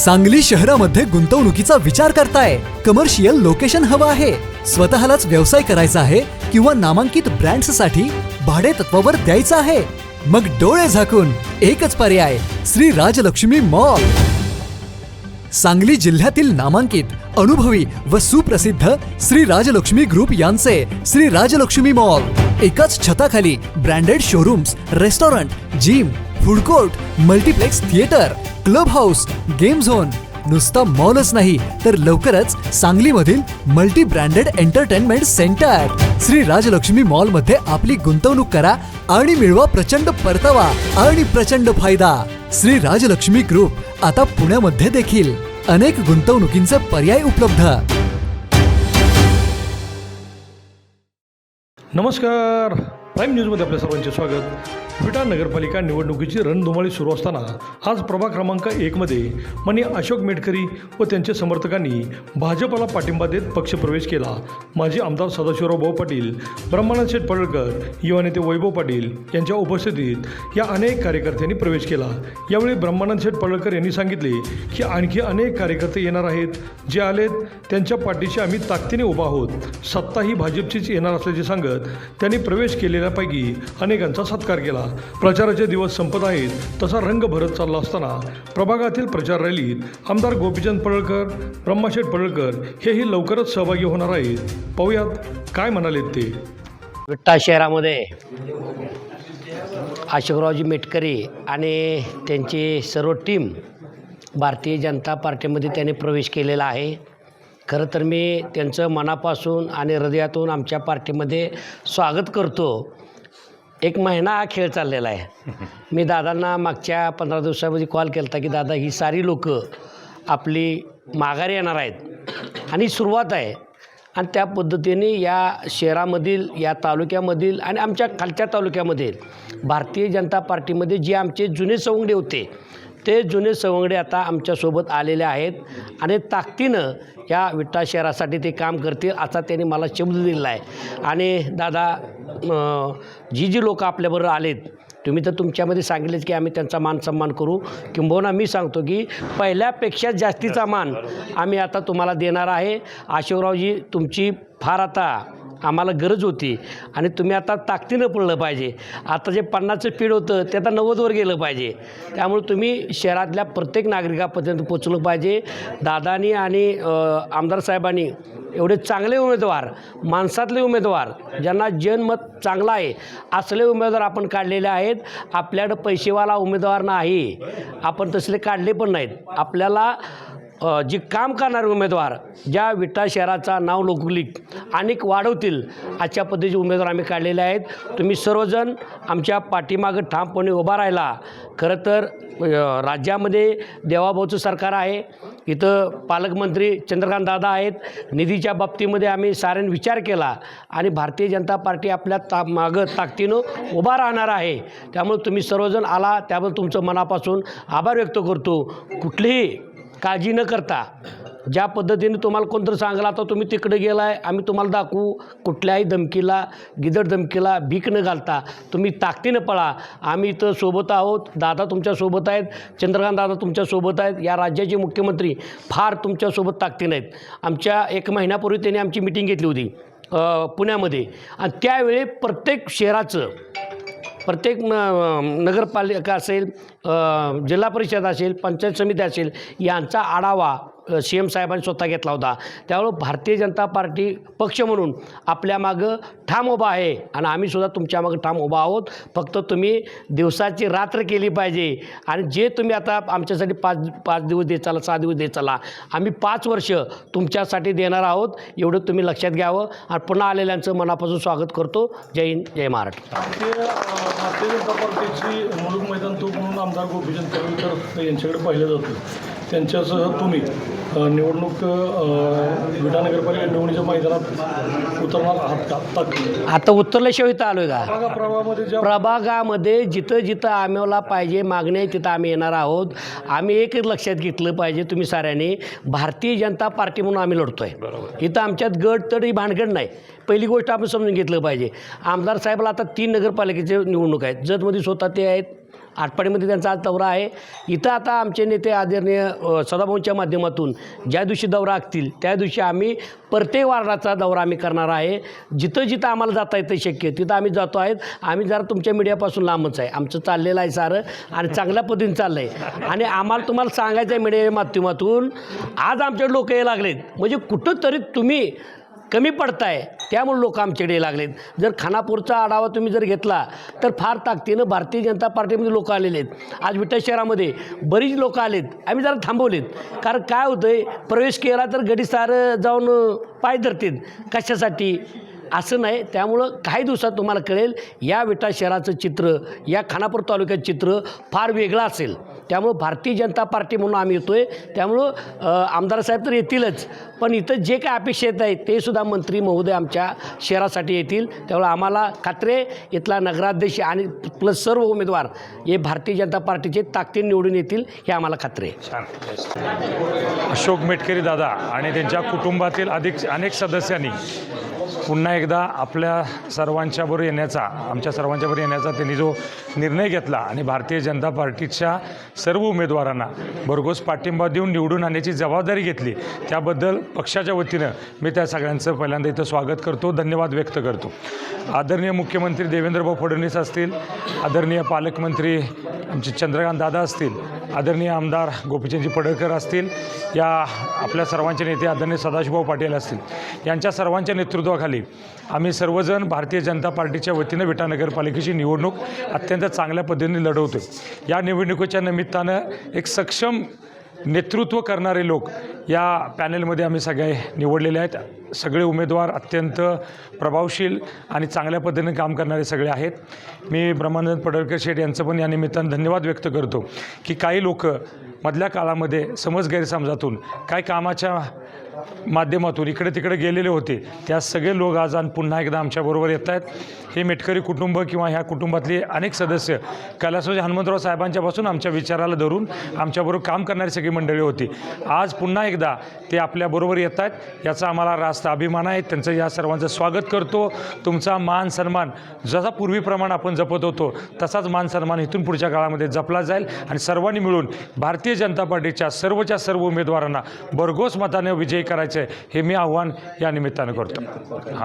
सांगली शहरामध्ये गुंतवणुकीचा विचार करताय? कमर्शियल लोकेशन हवं आहे, स्वतःलाच व्यवसाय करायचा आहे किंवा नामांकित ब्रँड्ससाठी भाडे तत्वावर द्यायचं आहे? मग डोळे झाकून एकच पर्याय, श्री राजलक्ष्मी मॉल. सांगली जिल्ह्यातील नामांकित, अनुभवी व सुप्रसिद्ध श्री राजलक्ष्मी ग्रुप यांचे श्री राजलक्ष्मी मॉल. एकाच छताखाली branded showrooms, restaurant, gym, food court, multiplex theatre, club house, game zone. नुसता मॉलच नाही तर लवकरच सांगलीमधील multi branded entertainment centre. Shri Rajlakshmi mall मध्ये आपली गुंतवणूक करा आणि मिळवा प्रचंड परतावा आणि प्रचंड फायदा. श्री राजलक्ष्मी ग्रुप आता पुण्यामध्ये देखील. अनेक गुंतवणुकींचे पर्याय उपलब्ध. नमस्कार, प्राईम न्यूजमध्ये आपल्या सर्वांचे स्वागत. विटा नगरपालिका निवडणुकीची रणधुमाळी सुरू असताना आज प्रभाग क्रमांक 1मध्ये माननीय अशोक मेटकरी व त्यांच्या समर्थकांनी भाजपला पाठिंबा देत पक्षप्रवेश केला. माजी आमदार सदाशिवराव भाऊ पाटील, ब्रह्मानंद शेठ पडळकर, युवा नेते वैभव पाटील यांच्या उपस्थितीत या अनेक कार्यकर्त्यांनी प्रवेश केला. यावेळी ब्रह्मानंद शेठ पडळकर यांनी सांगितले की आणखी अनेक कार्यकर्ते येणार आहेत. जे आलेत त्यांच्या पाठीशी आम्ही ताकदीने उभा आहोत. सत्ता ही भाजपचीच येणार असल्याचे सांगत त्यांनी प्रवेश केलेल्यापैकी अनेकांचा सत्कार केला. प्रचाराचे दिवस संपत आहेत तसा रंग भरत चालला असताना प्रभागातील प्रचार रॅलीत आमदार गोपीचंद पडळकर, ब्रह्माशेठ पडळकर हेही लवकरच सहभागी होणार आहेत. पाहुयात काय म्हणालेत ते. विटा शहरामध्ये अशोकरावजी मेटकरी आणि त्यांची सर्व टीम भारतीय जनता पार्टीमध्ये त्यांनी प्रवेश केलेला आहे. खरं तर मी त्यांचं मनापासून आणि हृदयातून आमच्या पार्टीमध्ये स्वागत करतो. एक महिना हा खेळ चाललेला आहे. मी दादांना मागच्या 15 दिवसामध्ये कॉल केला होता की दादा ही सारी लोकं आपली माघारी येणार आहेत आणि सुरुवात आहे. आणि त्या पद्धतीने या शहरामधील, या तालुक्यामधील आणि आमच्या खालच्या तालुक्यामधील भारतीय जनता पार्टीमध्ये जे आमचे जुने सवंगडे होते ते जुने सवंगडे आता आमच्यासोबत आलेले आहेत आणि ताकदीनं या विटा शहरासाठी ते काम करतील असा त्यांनी मला शब्द दिलेला आहे. आणि दादा, जी लोकं आपल्याबरोबर आलेत, तुम्ही तर तुमच्यामध्ये सांगितलेच की आम्ही त्यांचा मान सन्मान करू. किंबहुना मी सांगतो की पहिल्यापेक्षा जास्तीचा मान आम्ही आता तुम्हाला देणार आहे. अशोकरावजी, तुमची फार आता आम्हाला गरज होती आणि तुम्ही आता ताकदीनं पडलं पाहिजे. आता जे 50चं स्पीड होतं ते आता 90वर गेलं पाहिजे. त्यामुळे तुम्ही शहरातल्या प्रत्येक नागरिकापर्यंत पोचलं पाहिजे. दादानी आणि आमदार साहेबांनी एवढे चांगले उमेदवार, माणसातले उमेदवार, ज्यांना जनमत चांगलं आहे असले उमेदवार आपण काढलेले आहेत. आपल्याकडं पैसेवाला उमेदवार नाही, आपण तसले काढले पण नाहीत. आपल्याला जे काम करणारे उमेदवार, ज्या विटा शहराचा नाव लौकिक अनेक वाढवतील अशा पद्धतीचे उमेदवार आम्ही काढलेले आहेत. तुम्ही सर्वजण आमच्या पाठीमागं ठामपणे उभा राहिला. खरं तर राज्यामध्ये देवाभाऊचं सरकार आहे, इथं पालकमंत्री चंद्रकांत दादा आहेत. निधीच्या बाबतीमध्ये आम्ही साऱ्यांनी विचार केला आणि भारतीय जनता पार्टी आपल्या मागं ताकदीनं उभा राहणार आहे. त्यामुळे तुम्ही सर्वजण आला त्याबद्दल तुमचं मनापासून आभार व्यक्त करतो. कुठलीही काळजी न करता ज्या पद्धतीने तुम्हाला कोणतरी सांगला आता तुम्ही तिकडे गेला आहे, आम्ही तुम्हाला दाखवू, कुठल्याही धमकीला, गिदड धमकीला भीक न घालता तुम्ही ताकदीनं पळा. आम्ही इथं सोबत आहोत. दादा तुमच्यासोबत आहेत, चंद्रकांत दादा तुमच्यासोबत आहेत. या राज्याचे मुख्यमंत्री फार तुमच्यासोबत ताकदीनं आहेत. आमच्या 1 महिन्यापूर्वी त्यांनी आमची मिटिंग घेतली होती पुण्यामध्ये आणि त्यावेळी प्रत्येक शहराचं, प्रत्येक नगरपालिका असेल, जिल्हा परिषद असेल, पंचायत समिती असेल, यांचा आढावा CM साहेबांनी स्वतः घेतला होता. त्यामुळं भारतीय जनता पार्टी पक्ष म्हणून आपल्या मागं ठाम उभा आहे आणि आम्हीसुद्धा तुमच्या मागं ठाम उभा आहोत. फक्त तुम्ही दिवसाची रात्र केली पाहिजे आणि जे तुम्ही आता आमच्यासाठी 5 दिवस देत चाला, 6 दिवस देत चाला, आम्ही 5 वर्ष तुमच्यासाठी देणार आहोत. एवढं तुम्ही लक्षात घ्यावं. आणि पुन्हा आलेल्यांचं मनापासून स्वागत करतो. जय हिंद, जय महाराष्ट्र. भारतीय जनता पार्टीची मुलुक मैदान तूप म्हणून आमदार गोपीचंद पडळकर यांच्याकडे पाहिलं जातं. त्यांच्यासह तुम्ही निवडणूक विटा नगरपालिका निवडणुकीच्या मैदानात उतरणार आहात का? आता उतरल्याशिवाय इथं आलो आहे का? प्रभागामध्ये जिथं आम्हाला पाहिजे मागणी आहे तिथं आम्ही येणार आहोत. आम्ही एकच लक्षात घेतलं पाहिजे तुम्ही साऱ्यांनी, भारतीय जनता पार्टी म्हणून आम्ही लढतो आहे. इथं आमच्यात गट तरी भानगड नाही. पहिली गोष्ट आपण समजून घेतलं पाहिजे. आमदार साहेबाला आता 3 नगरपालिकेचे निवडणूक आहेत. जतमध्ये स्वतः ते आहेत, आटपाडीमध्ये त्यांचा आज दौरा आहे. इथं आता आमचे नेते आदरणीय सदाभाऊंच्या माध्यमातून ज्या दिवशी दौरा आखतील त्या दिवशी आम्ही प्रत्येक वार्डाचा दौरा आम्ही करणार आहे. जिथं जिथं आम्हाला जाता येतं शक्य तिथं आम्ही जातो आहेत. आम्ही जरा तुमच्या मीडियापासून लांबच आहे, आमचं चाललेलं आहे सारं आणि चांगल्या पद्धतीने चाललं आहे. आणि आम्हाला तुम्हाला सांगायचं आहे मीडिया माध्यमातून आज आमच्याकडे लोक यायला लागलेत, म्हणजे कुठंतरी तुम्ही कमी पडताय त्यामुळे लोक आमच्याकडे यायला लागलेत. जर खानापूरचा आढावा तुम्ही जर घेतला तर फार ताकदीनं भारतीय जनता पार्टीमध्ये लोक आलेले आहेत. आज विटा शहरामध्ये बरीच लोक आलेत, आम्ही जरा थांबवलेत. कारण काय होतं आहे, प्रवेश केला तर गडी सारं जाऊन पाय धरतात कशासाठी असं नाही. त्यामुळं काही दिवसात तुम्हाला कळेल या विटा शहराचं चित्र, या खानापूर तालुक्याचं चित्र फार वेगळं असेल. त्यामुळं भारतीय जनता पार्टी म्हणून आम्ही येतो आहे. त्यामुळं आमदार साहेब तर येतीलच, पण इथं जे काय अपेक्षित आहे ते सुद्धा मंत्री महोदय आमच्या शहरासाठी येतील. त्यामुळे आम्हाला खात्री आहे इथला नगराध्यक्ष आणि प्लस सर्व उमेदवार हे भारतीय जनता पार्टीचे ताकदीने निवडून येतील हे आम्हाला खात्री आहे. छान. अशोक मेटकरी दादा आणि त्यांच्या कुटुंबातील अनेक सदस्यांनी पुन्हा एकदा आपल्या सर्वांच्याबरोबर येण्याचा, आमच्या सर्वांच्याबरोबर येण्याचा त्यांनी जो निर्णय घेतला आणि भारतीय जनता पार्टीच्या सर्व उमेदवारांना भरघोस पाठिंबा देऊन निवडून आणण्याची जबाबदारी घेतली, त्याबद्दल पक्षाच्या वतीनं मी त्या सगळ्यांचं पहिल्यांदा इथं स्वागत करतो, धन्यवाद व्यक्त करतो. आदरणीय मुख्यमंत्री देवेंद्रभाऊ फडणवीस असतील, आदरणीय पालकमंत्री आमचे चंद्रकांत दादा असतील, आदरणीय आमदार गोपीचंदजी पडळकर असतील, या आपल्या सर्वांचे नेते आदरणीय सदाशिवभाऊ पाटील असतील, यांच्या सर्वांच्या नेतृत्वाखाली आम्ही सर्वजण भारतीय जनता पार्टीच्या वतीनं विटा नगरपालिकेची निवडणूक अत्यंत चांगल्या पद्धतीने लढवतो. या निवडणुकीच्या निमित्तानं एक सक्षम नेतृत्व करणारे लोक या पॅनलमध्ये आम्ही सगळे निवडलेले आहेत. सगळे उमेदवार अत्यंत प्रभावशील आणि चांगल्या पद्धतीने काम करणारे सगळे आहेत. मी ब्रह्मानंद पडळकर शेठ यांचं पण या निमित्तानं धन्यवाद व्यक्त करतो की काही लोक मधल्या काळामध्ये समज गैरसमजातून काय कामाच्या माध्यमातून इकडे तिकडे गेलेले होते, त्या सगळे लोक आज पुन्हा एकदा आमच्याबरोबर येत आहेत. हे मेटकरी कुटुंब किंवा ह्या कुटुंबातले अनेक सदस्य कैलासवासी हनुमंतराव साहेबांच्यापासून आमच्या विचाराला धरून आमच्याबरोबर काम करणारी सगळी मंडळी होती. आज पुन्हा एकदा ते आपल्याबरोबर येत आहेत, याचा आम्हाला रास्त अभिमान आहे. त्यांचं या सर्वांचं स्वागत करतो. तुमचा मान सन्मान जसा पूर्वीप्रमाणे आपण जपत होतो तसाच मान सन्मान इथून पुढच्या काळामध्ये जपला जाईल आणि सर्वांनी मिळून भारतीय जनता पार्टीच्या सर्व उमेदवारांना भरघोस मताने विजयी करायचं आहे हे मी आव्हान या निमित्तानं करतो. हां.